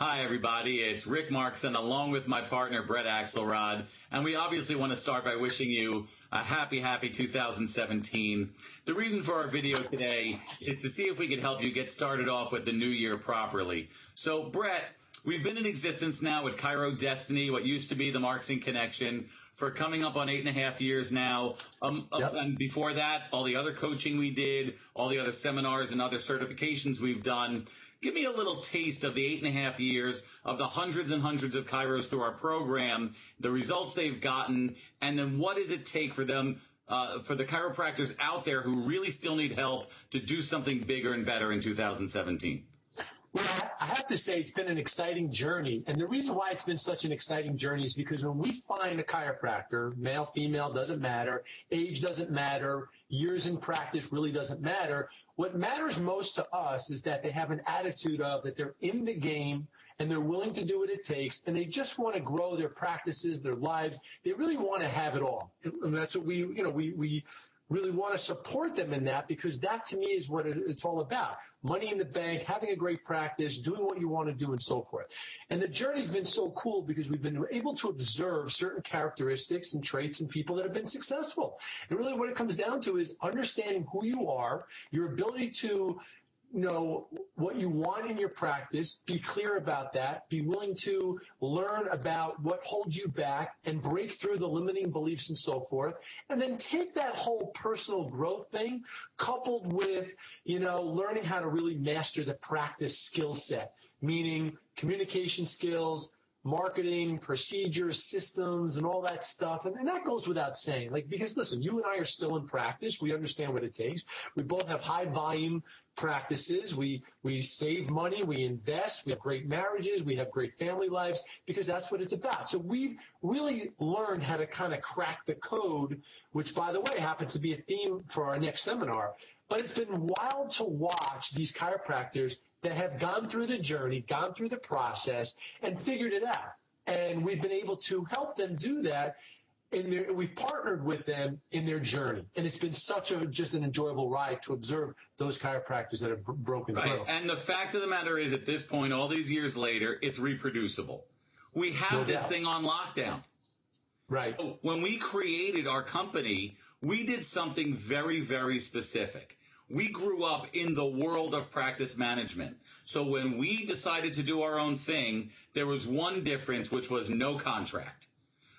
Hi, everybody. It's Rick Markson along with my partner, Brett Axelrod. And we obviously want to start by wishing you a happy 2017. The reason for our video today is to see if we could help you get started off with the new year properly. So, Brett, we've been in existence now with Chiro Destiny, what used to be the Markson Connection, for coming up on 8.5 years now. And before that, all the other coaching we did, all the other seminars and other certifications we've done. Give me a little taste of the 8.5 years, of the hundreds and hundreds of chiros through our program, the results they've gotten, and then what does it take for them, for the chiropractors out there who really still need help to do something bigger and better in 2017? Well, I have to say it's been an exciting journey. And the reason why it's been such an exciting journey is because when we find a chiropractor, male, female, doesn't matter, age doesn't matter, years in practice really doesn't matter. What matters most to us is that they have an attitude of that they're in the game and they're willing to do what it takes, and they just want to grow their practices, their lives. They really want to have it all. And that's what we really want to support them in that, because that to me is what it's all about. Money in the bank, having a great practice, doing what you want to do, and so forth. And the journey's been so cool because we've been able to observe certain characteristics and traits in people that have been successful. And really what it comes down to is understanding who you are, your ability to know what you want in your practice, be clear about that, be willing to learn about what holds you back and break through the limiting beliefs and so forth, and then take that whole personal growth thing coupled with, learning how to really master the practice skill set, meaning communication skills, marketing, procedures, systems, and all that stuff. And that goes without saying, because listen, you and I are still in practice. We understand what it takes. We both have high volume practices. We save money. We invest. We have great marriages. We have great family lives, because that's what it's about. So we've really learned how to kind of crack the code, which, by the way, happens to be a theme for our next seminar. But it's been wild to watch these chiropractors that have gone through the journey, gone through the process, and figured it out. And we've been able to help them do that. We've partnered with them in their journey. And it's been just an enjoyable ride to observe those chiropractors that have broken through. And the fact of the matter is, at this point, all these years later, it's reproducible. We have this thing on lockdown. Right. So when we created our company, we did something very, very specific. We grew up in the world of practice management. So when we decided to do our own thing, there was one difference, which was no contract,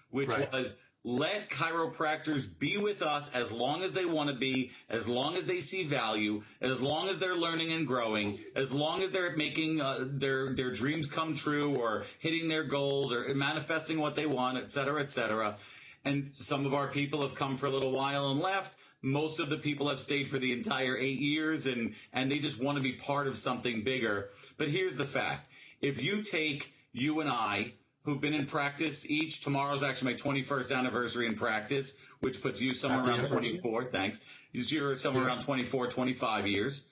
which was let chiropractors be with us as long as they want to be, as long as they see value, as long as they're learning and growing, as long as they're making their dreams come true, or hitting their goals, or manifesting what they want, et cetera, et cetera. And some of our people have come for a little while and left. Most of the people have stayed for the entire 8 years, and they just want to be part of something bigger. But here's the fact. If you take you and I, who've been in practice each, tomorrow's actually my 21st anniversary in practice, which puts you somewhere around 24. Thanks. You're somewhere around 24, 25 years.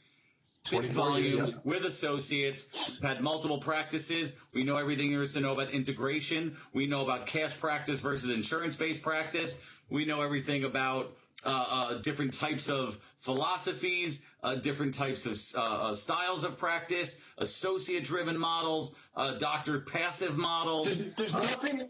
24 years, with associates, had multiple practices. We know everything there is to know about integration. We know about cash practice versus insurance-based practice. We know everything about different types of philosophies, different types of styles of practice, associate-driven models, doctor passive models. There's nothing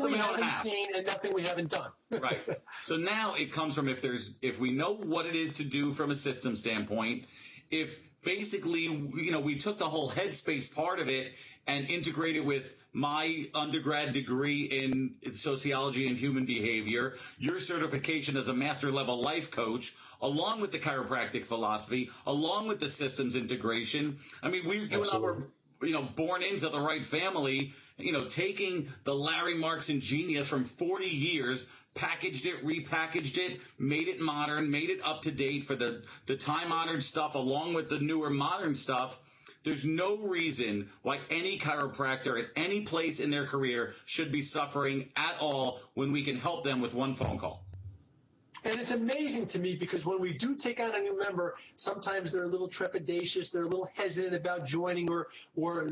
we haven't seen and nothing we haven't done. Right. So now it comes from if we know what it is to do from a system standpoint, if basically, we took the whole headspace part of it and integrated with my undergrad degree in sociology and human behavior, your certification as a master level life coach, along with the chiropractic philosophy, along with the systems integration. I mean, you and I were, born into the right family, taking the Larry Markson genius from 40 years, packaged it, repackaged it, made it modern, made it up to date for the time-honored stuff along with the newer modern stuff. There's no reason why any chiropractor at any place in their career should be suffering at all when we can help them with one phone call. And it's amazing to me because when we do take on a new member, sometimes they're a little trepidatious, they're a little hesitant about joining or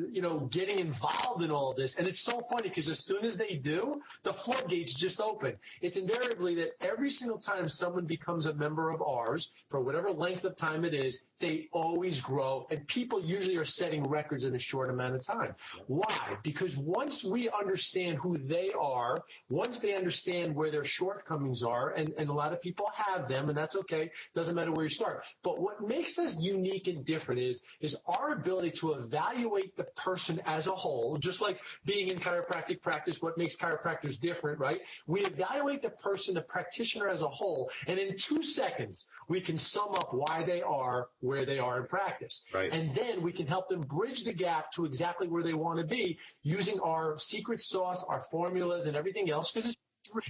getting involved in all of this. And it's so funny because as soon as they do, the floodgates just open. It's invariably that every single time someone becomes a member of ours, for whatever length of time it is, they always grow, and people usually are setting records in a short amount of time. Why? Because once we understand who they are, once they understand where their shortcomings are, and a lot of people have them, and that's okay, doesn't matter where you start. But what makes us unique and different is our ability to evaluate the person as a whole, just like being in chiropractic practice, what makes chiropractors different, right? We evaluate the person, the practitioner as a whole, and in 2 seconds, we can sum up why they are where they are in practice. Right. And then we can help them bridge the gap to exactly where they want to be using our secret sauce, our formulas, and everything else, because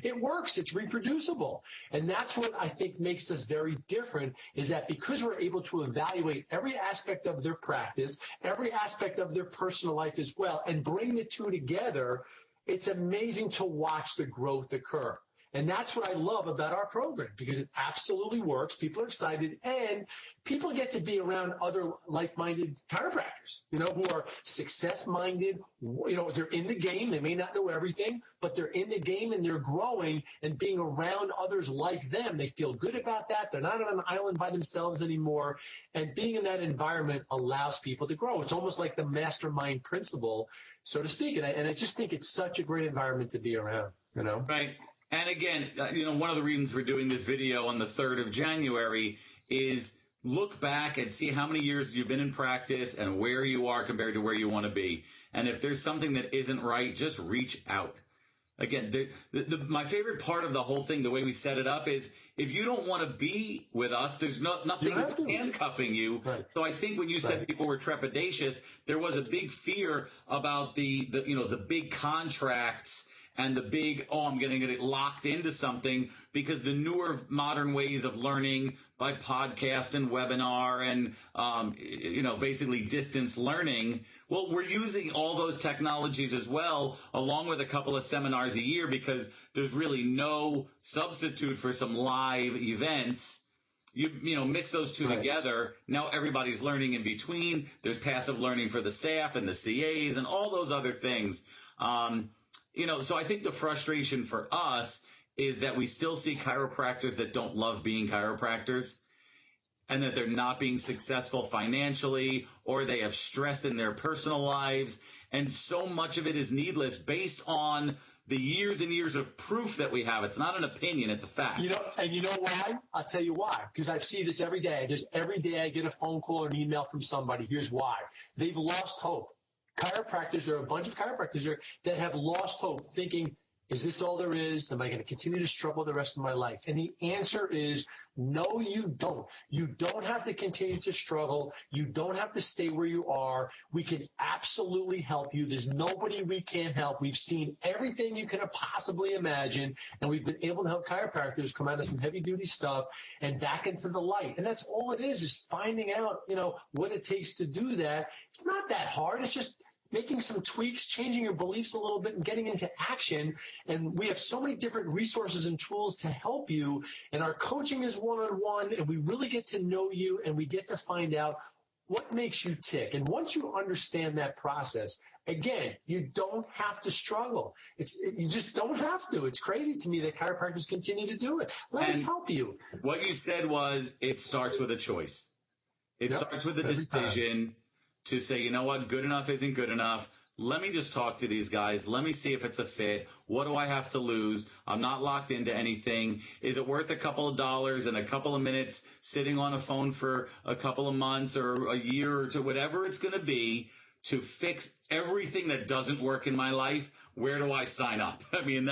it works. It's reproducible. And that's what I think makes us very different, is that because we're able to evaluate every aspect of their practice, every aspect of their personal life as well, and bring the two together, it's amazing to watch the growth occur. And that's what I love about our program, because it absolutely works. People are excited, and people get to be around other like-minded chiropractors, who are success-minded. They're in the game. They may not know everything, but they're in the game and they're growing, and being around others like them, they feel good about that. They're not on an island by themselves anymore. And being in that environment allows people to grow. It's almost like the mastermind principle, so to speak. And I just think it's such a great environment to be around, Right. And again, one of the reasons we're doing this video on the 3rd of January is look back and see how many years you've been in practice and where you are compared to where you want to be. And if there's something that isn't right, just reach out. Again, my favorite part of the whole thing, the way we set it up, is if you don't want to be with us, there's nothing handcuffing you. Right. So I think when you said people were trepidatious, there was a big fear about the big contracts and the big, I'm going to get locked into something, because the newer modern ways of learning by podcast and webinar and, basically distance learning, well, we're using all those technologies as well, along with a couple of seminars a year, because there's really no substitute for some live events. You mix those two together. Now everybody's learning in between. There's passive learning for the staff and the CAs and all those other things. So I think the frustration for us is that we still see chiropractors that don't love being chiropractors, and that they're not being successful financially, or they have stress in their personal lives. And so much of it is needless based on the years and years of proof that we have. It's not an opinion, it's a fact. And you know why? I'll tell you why. Because I see this every day. Just every day I get a phone call or an email from somebody. Here's why. They've lost hope. Chiropractors, there are a bunch of chiropractors here that have lost hope, thinking, is this all there is? Am I going to continue to struggle the rest of my life? And the answer is no, you don't. You don't have to continue to struggle. You don't have to stay where you are. We can absolutely help you. There's nobody we can't help. We've seen everything you could have possibly imagined, and we've been able to help chiropractors come out of some heavy-duty stuff and back into the light. And that's all it is finding out, what it takes to do that. It's not that hard. It's just making some tweaks, changing your beliefs a little bit, and getting into action. And we have so many different resources and tools to help you. And our coaching is one-on-one, and we really get to know you, and we get to find out what makes you tick. And once you understand that process, again, you don't have to struggle. You just don't have to. It's crazy to me that chiropractors continue to do it. Let us help you. What you said was, it starts with a choice. It starts with a decision to say, you know what, good enough isn't good enough. Let me just talk to these guys. Let me see if it's a fit. What do I have to lose? I'm not locked into anything. Is it worth a couple of dollars and a couple of minutes sitting on a phone for a couple of months or a year or two, whatever it's going to be, to fix everything that doesn't work in my life? Where do I sign up? I mean,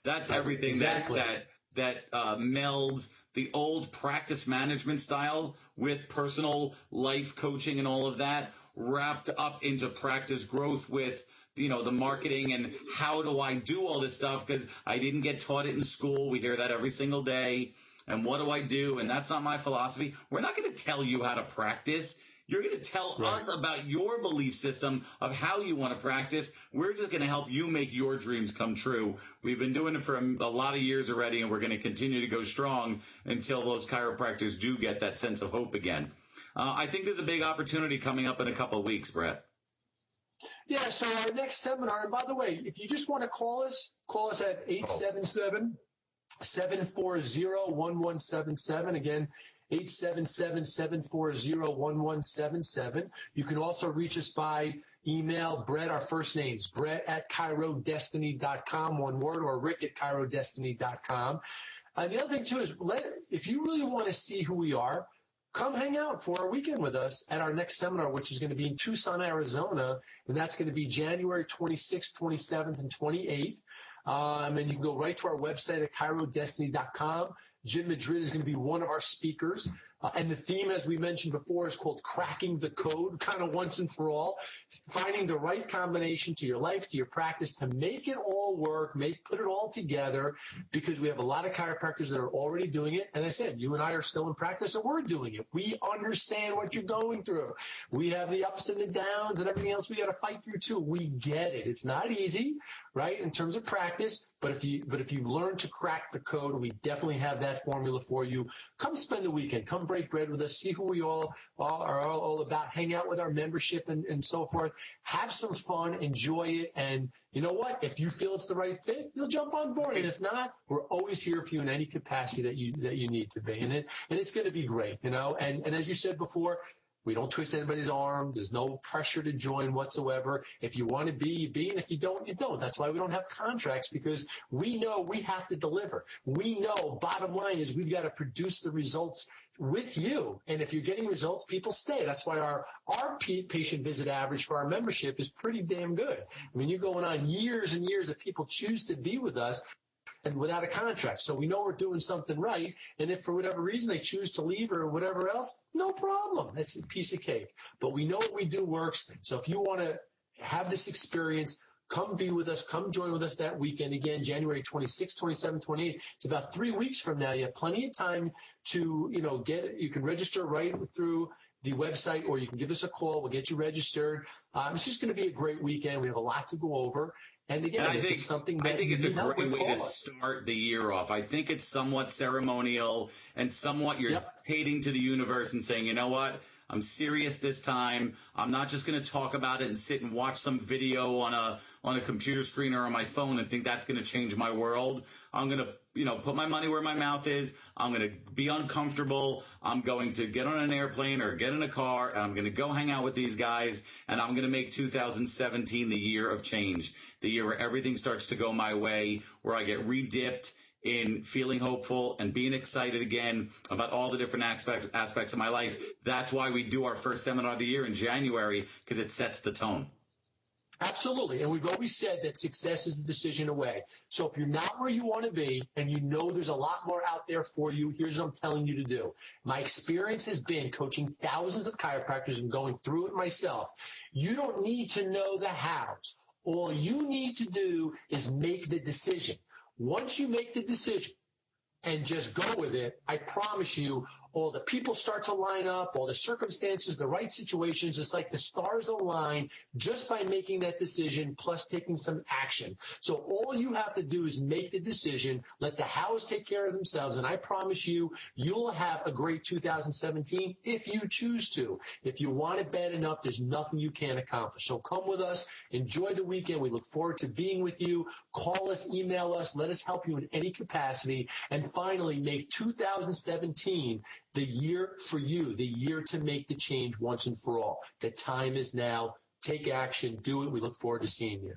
that's everything that melds the old practice management style with personal life coaching and all of that, wrapped up into practice growth with, the marketing and how do I do all this stuff, because I didn't get taught it in school. We hear that every single day. And what do I do? And that's not my philosophy. We're not going to tell you how to practice. You're going to tell us about your belief system of how you want to practice. We're just going to help you make your dreams come true. We've been doing it for a lot of years already, and we're going to continue to go strong until those chiropractors do get that sense of hope again. I think there's a big opportunity coming up in a couple of weeks, Brett. Yeah, so our next seminar, and by the way, if you just want to call us at 877-740-1177. Again, 877-740-1177. You can also reach us by email, Brett, our first names, Brett at chirodestiny.com, one word, or Rick at chirodestiny.com. And the other thing, too, is if you really want to see who we are, come hang out for a weekend with us at our next seminar, which is going to be in Tucson, Arizona, and that's going to be January 26th, 27th, and 28th. And you can go right to our website at chirodestiny.com. Jim Madrid is going to be one of our speakers. And the theme, as we mentioned before, is called Cracking the Code, kind of once and for all, finding the right combination to your life, to your practice, to make it all work, put it all together, because we have a lot of chiropractors that are already doing it. And I said, you and I are still in practice, and we're doing it. We understand what you're going through. We have the ups and the downs and everything else we got to fight through, too. We get it. It's not easy, right, in terms of practice. But if you've learned to crack the code, we definitely have that formula for you. Come spend the weekend. Come break bread with us. See who we all are all about. Hang out with our membership and so forth. Have some fun. Enjoy it. And you know what? If you feel it's the right fit, you'll jump on board. And if not, we're always here for you in any capacity that you need to be. And it's going to be great, you know. And as you said before, we don't twist anybody's arm. There's no pressure to join whatsoever. If you want to be, you be, and if you don't, you don't. That's why we don't have contracts, because we know we have to deliver. We know, bottom line is, we've got to produce the results with you. And if you're getting results, people stay. That's why our patient visit average for our membership is pretty damn good. I mean, you're going on years and years of people choose to be with us and without a contract. So we know we're doing something right. And if for whatever reason they choose to leave or whatever else, no problem. It's a piece of cake. But we know what we do works. So if you want to have this experience, come be with us. Come join with us that weekend. Again, January 26th, 27th, 28th. It's about 3 weeks from now. You have plenty of time to, you can register right through the website, or you can give us a call. We'll get you registered. It's just going to be a great weekend. We have a lot to go over. And again, I think it's a great way to start the year off. I think it's somewhat ceremonial and somewhat you're dictating to the universe and saying, you know what? I'm serious this time. I'm not just going to talk about it and sit and watch some video on a computer screen or on my phone and think that's going to change my world. I'm going to, put my money where my mouth is. I'm going to be uncomfortable. I'm going to get on an airplane or get in a car, and I'm going to go hang out with these guys, and I'm going to make 2017 the year of change, the year where everything starts to go my way, where I get re-dipped in feeling hopeful and being excited again about all the different aspects of my life. That's why we do our first seminar of the year in January, because it sets the tone. Absolutely. And we've always said that success is the decision away. So if you're not where you want to be and you know there's a lot more out there for you, here's what I'm telling you to do. My experience has been coaching thousands of chiropractors and going through it myself. You don't need to know the hows. All you need to do is make the decision. Once you make the decision and just go with it, I promise you, all the people start to line up, all the circumstances, the right situations. It's like the stars align just by making that decision, plus taking some action. So all you have to do is make the decision, let the hows take care of themselves, and I promise you, you'll have a great 2017 if you choose to. If you want it bad enough, there's nothing you can't accomplish. So come with us, enjoy the weekend. We look forward to being with you. Call us, email us, let us help you in any capacity, and finally make 2017 the year for you, the year to make the change once and for all. The time is now. Take action. Do it. We look forward to seeing you.